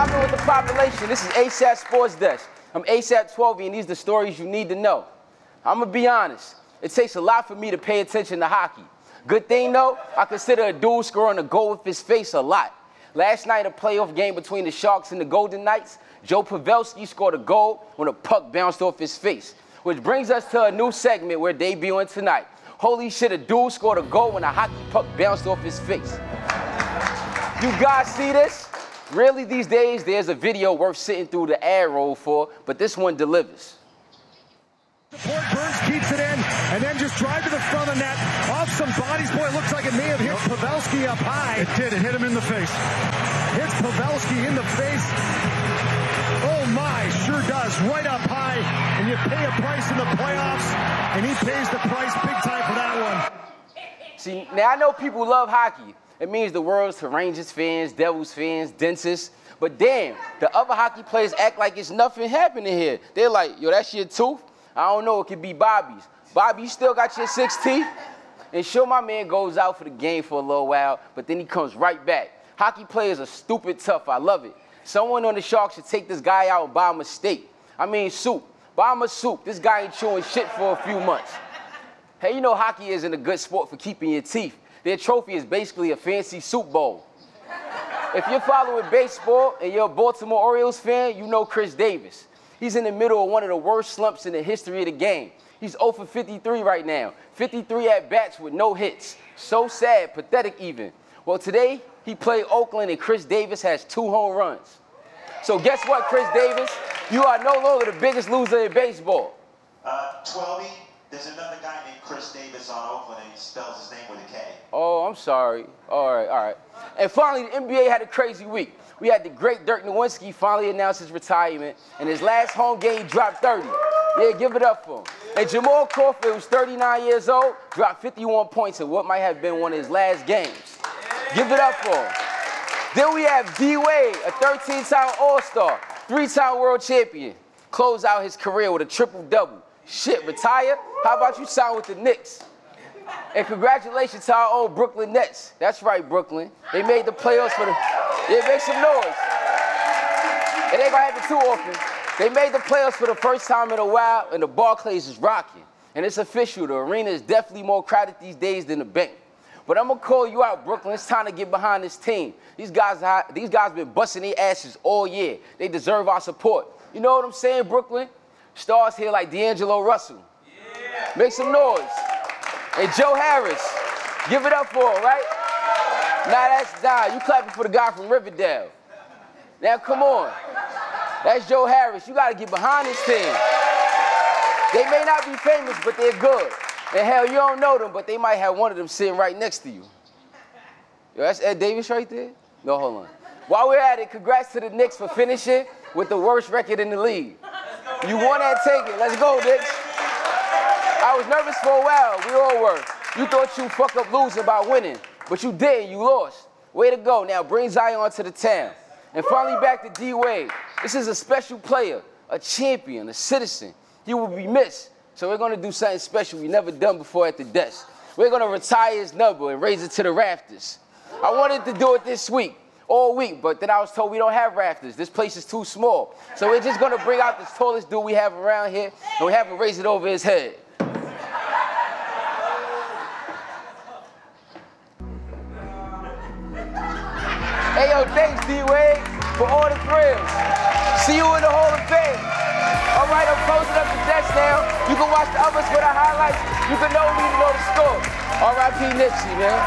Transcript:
Popping with the population. This is ASAP Sportsdesk. I'm ASAP Twelvyy, and these are the stories you need to know. I'm gonna be honest. It takes a lot for me to pay attention to hockey. Good thing though, I consider a dude scoring a goal with his face a lot. Last night, a playoff game between the Sharks and the Golden Knights, Joe Pavelski scored a goal when a puck bounced off his face. Which brings us to a new segment we're debuting tonight. Holy shit, a dude scored a goal when a hockey puck bounced off his face. You guys see this? Really, these days, there's a video worth sitting through the ad roll for, but this one delivers. Support, Burns keeps it in, and then just drive to the front of the net. Off some bodies, boy, it looks like it may have hit Pavelski up high. It did, it hit him in the face. Hits Pavelski in the face. Oh my, sure does, right up high. And you pay a price in the playoffs, and he pays the price big time for that one. See, now I know people love hockey. It means the world's to Rangers fans, Devils fans, dentists. But damn, the other hockey players act like it's nothing happening here. They're like, yo, that's your tooth? I don't know, it could be Bobby's. Bobby, you still got your 6 teeth? And sure, my man goes out for the game for a little while, but then he comes right back. Hockey players are stupid tough, I love it. Someone on the Sharks should take this guy out and buy him a steak. I mean soup, buy him a soup. This guy ain't chewing shit for a few months. Hey, you know hockey isn't a good sport for keeping your teeth. Their trophy is basically a fancy soup bowl. If you're following baseball and you're a Baltimore Orioles fan, you know Chris Davis. He's in the middle of one of the worst slumps in the history of the game. He's 0 for 53 right now. 53 at-bats with no hits. So sad, pathetic even. Well, today, he played Oakland and Chris Davis has 2 home runs. So guess what, Chris Davis? You are no longer the biggest loser in baseball. Twelvyy, there's another guy named Chris Davis on Oakland and he spells his name with a K. Oh, I'm sorry. All right. And finally, the NBA had a crazy week. We had the great Dirk Nowitzki finally announce his retirement, and his last home game dropped 30. Yeah, give it up for him. And Jamal Crawford, who's 39 years old, dropped 51 points in what might have been one of his last games. Give it up for him. Then we have D Wade, a 13-time All-Star, 3-time world champion, close out his career with a triple-double. Shit, retire? How about you sign with the Knicks? And congratulations to our old Brooklyn Nets. That's right, Brooklyn. They made the playoffs for the... Yeah, make some noise. It ain't gonna happen too often. They made the playoffs for the first time in a while, and the Barclays is rocking. And it's official, the arena is definitely more crowded these days than the bank. But I'm gonna call you out, Brooklyn. It's time to get behind this team. These guys been busting their asses all year. They deserve our support. You know what I'm saying, Brooklyn? Stars here like D'Angelo Russell. Yeah. Make some noise. And Joe Harris. Give it up for him, right? You clapping for the guy from Riverdale. Now, come on. That's Joe Harris. You got to get behind this team. They may not be famous, but they're good. And hell, you don't know them, but they might have one of them sitting right next to you. Yo, that's Ed Davis right there? No, hold on. While we're at it, congrats to the Knicks for finishing with the worst record in the league. You won that ticket. Let's go, Knicks. I was nervous for a while. We all were. You thought you fuck up losing by winning, but you didn't. You lost. Way to go. Now bring Zion to the town. And finally back to D Wade. This is a special player, a champion, a citizen. He will be missed. So we're going to do something special we never done before at the desk. We're going to retire his number and raise it to the rafters. I wanted to do it this week, all week, but then I was told we don't have rafters. This place is too small. So we're just going to bring out the tallest dude we have around here, and we have him raise it over his head. Hey, yo, thanks, D-Wade, for all the thrills. See you in the Hall of Fame. All right, I'm closing up the desk now. You can watch the others for the highlights. You can know me to know the score. R.I.P. Nipsey, man.